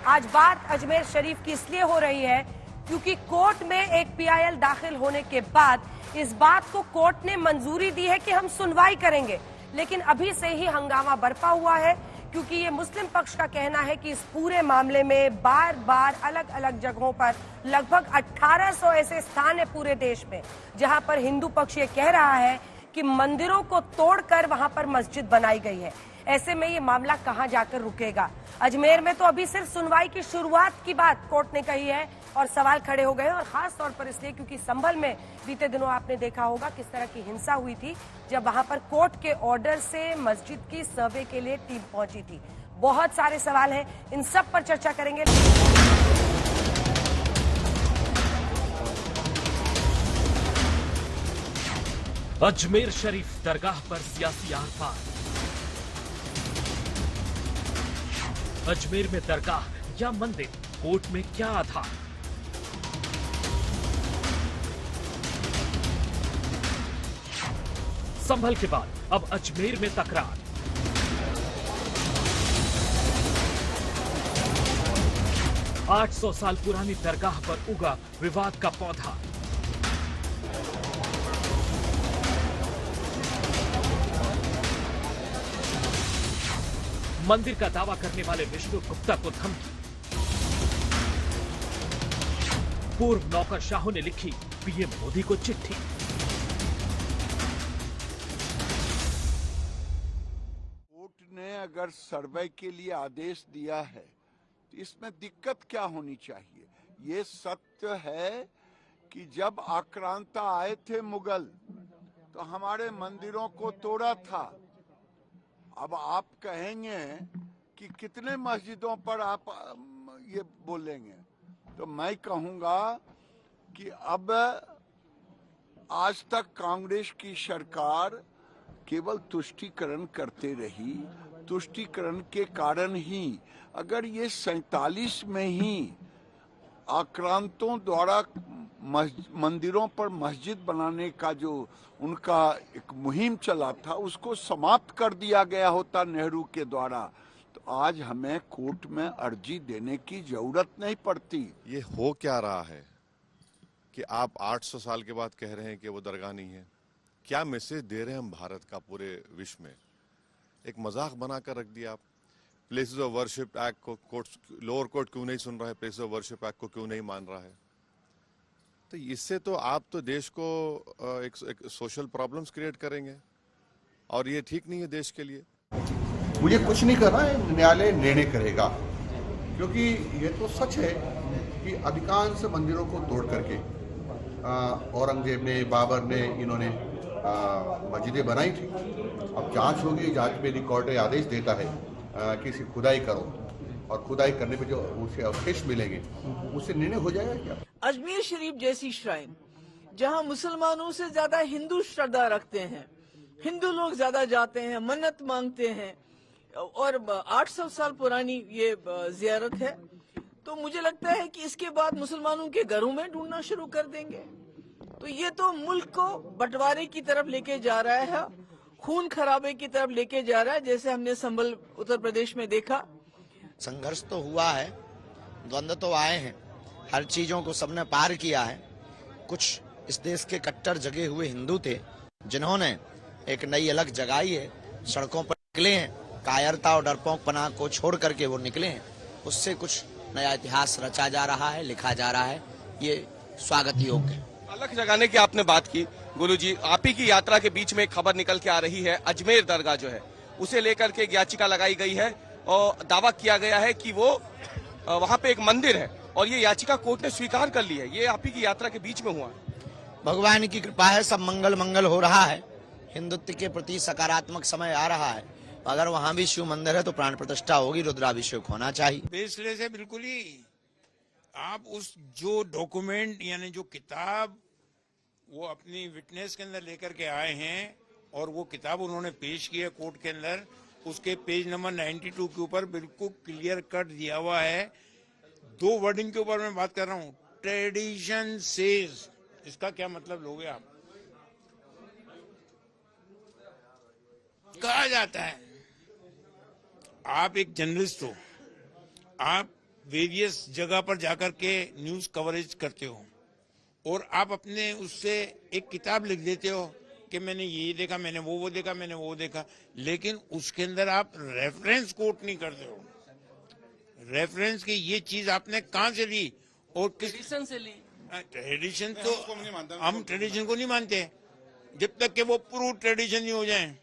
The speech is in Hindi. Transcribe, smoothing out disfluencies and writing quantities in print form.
आज बात अजमेर शरीफ की इसलिए हो रही है क्योंकि कोर्ट में एक पीआईएल दाखिल होने के बाद इस बात को कोर्ट ने मंजूरी दी है कि हम सुनवाई करेंगे, लेकिन अभी से ही हंगामा बरपा हुआ है क्योंकि ये मुस्लिम पक्ष का कहना है कि इस पूरे मामले में बार बार अलग अलग जगहों पर लगभग 1800 ऐसे स्थान है पूरे देश में जहां पर हिंदू पक्ष ये कह रहा है कि मंदिरों को तोड़कर वहां पर मस्जिद बनाई गई है। ऐसे में ये मामला कहां जाकर रुकेगा? अजमेर में तो अभी सिर्फ सुनवाई की शुरुआत की बात कोर्ट ने कही है और सवाल खड़े हो गए, और खास तौर पर इसलिए क्योंकि संभल में बीते दिनों आपने देखा होगा किस तरह की हिंसा हुई थी जब वहां पर कोर्ट के ऑर्डर से मस्जिद की सर्वे के लिए टीम पहुंची थी। बहुत सारे सवाल हैं, इन सब पर चर्चा करेंगे। अजमेर शरीफ दरगाह पर सियासी आर-पार। अजमेर में दरगाह या मंदिर, कोर्ट में क्या आधार? संभल के बाद अब अजमेर में तकरार। आठ 800 साल पुरानी दरगाह पर उगा विवाद का पौधा। मंदिर का दावा करने वाले विष्णु गुप्ता को धमकी। पूर्व नौकरशाहों ने लिखी पीएम मोदी को चिट्ठी। कोर्ट ने अगर सर्वे के लिए आदेश दिया है तो इसमें दिक्कत क्या होनी चाहिए? ये सत्य है कि जब आक्रांता आए थे मुगल तो हमारे मंदिरों को तोड़ा था। अब आप कहेंगे कि कितने मस्जिदों पर आप ये बोलेंगे, तो मैं कहूंगा कि अब आज तक कांग्रेस की सरकार केवल तुष्टीकरण करते रही। तुष्टीकरण के कारण ही अगर ये 47 में ही आक्रांतों द्वारा मंदिरों पर मस्जिद बनाने का जो उनका एक मुहिम चला था उसको समाप्त कर दिया गया होता नेहरू के द्वारा, तो आज हमें कोर्ट में अर्जी देने की जरूरत नहीं पड़ती। ये हो क्या रहा है कि आप 800 साल के बाद कह रहे हैं कि वो दरगाह नहीं है? क्या मैसेज दे रहे हैं हम भारत का पूरे विश्व में? एक मजाक बनाकर रख दिया आप। प्लेसेस ऑफ वर्शिप एक्ट को कोर्ट, लोअर कोर्ट क्यों नहीं सुन रहा है? प्लेसेस ऑफ वर्शिप एक्ट को क्यों नहीं मान रहा है? तो इससे तो आप तो देश को एक सोशल प्रॉब्लम्स क्रिएट करेंगे और ये ठीक नहीं है देश के लिए। मुझे कुछ नहीं करना है, न्यायालय निर्णय करेगा, क्योंकि ये तो सच है कि अधिकांश मंदिरों को तोड़ करके औरंगजेब ने, बाबर ने, इन्होंने मस्जिदें बनाई थी। अब जांच होगी, जांच में रिकॉर्ड आदेश देता है कि इसे खुदाई करो और खुदाई करने पे जो उसे अवशेष मिलेंगे उससे निर्णय हो जाएगा। क्या अजमेर शरीफ जैसी श्राइन जहां मुसलमानों से ज्यादा हिंदू श्रद्धा रखते हैं, हिंदू लोग ज्यादा जाते हैं, मन्नत मांगते हैं और 800 साल पुरानी ये जियारत है, तो मुझे लगता है कि इसके बाद मुसलमानों के घरों में ढूंढना शुरू कर देंगे। तो ये तो मुल्क को बंटवारे की तरफ लेके जा रहा है, खून खराबे की तरफ लेके जा रहा है, जैसे हमने संभल उत्तर प्रदेश में देखा। संघर्ष तो हुआ है, द्वंद्व तो आए हैं, हर चीजों को सबने पार किया है। कुछ इस देश के कट्टर जगे हुए हिंदू थे जिन्होंने एक नई अलग जगाई है, सड़कों पर निकले हैं, कायरता और डरपोकपना को छोड़ करके वो निकले हैं। उससे कुछ नया इतिहास रचा जा रहा है, लिखा जा रहा है, ये स्वागत योग्य है। अलग जगाने की आपने बात की गुरु जी, आप ही की यात्रा के बीच में एक खबर निकल के आ रही है। अजमेर दरगाह जो है उसे लेकर के एक याचिका लगाई गई है और दावा किया गया है कि वो वहां पे एक मंदिर है और ये याचिका कोर्ट ने स्वीकार कर ली है। ये आप ही की यात्रा के बीच में हुआ है। भगवान की कृपा है, सब मंगल मंगल हो रहा है, हिंदुत्व के प्रति सकारात्मक समय आ रहा है। अगर वहाँ भी शिव मंदिर है तो प्राण प्रतिष्ठा होगी, रुद्राभिषेक होना चाहिए। बेसलेस है बिल्कुल ही। आप उस जो डॉक्यूमेंट यानी जो किताब वो अपनी विटनेस के अंदर लेकर के आए हैं और वो किताब उन्होंने पेश की है कोर्ट के अंदर, उसके पेज नंबर 92 के ऊपर बिल्कुल क्लियर कट दिया हुआ है। दो वर्डिंग के ऊपर मैं बात कर रहा हूँ, ट्रेडिशन सेज, इसका क्या मतलब लोगे आप? कहा जाता है आप एक जर्नलिस्ट हो, आप वेरियस जगह पर जाकर के न्यूज कवरेज करते हो और आप अपने उससे एक किताब लिख देते हो कि मैंने ये देखा, मैंने वो देखा, मैंने वो देखा, लेकिन उसके अंदर आप रेफरेंस कोट नहीं करते हो। रेफरेंस की ये चीज आपने कहां से ली और किस ट्रेडिशन से ली। ट्रेडिशन तो हम ट्रेडिशन को नहीं मानते जब तक कि वो प्रूव ट्रेडिशन नहीं हो जाए।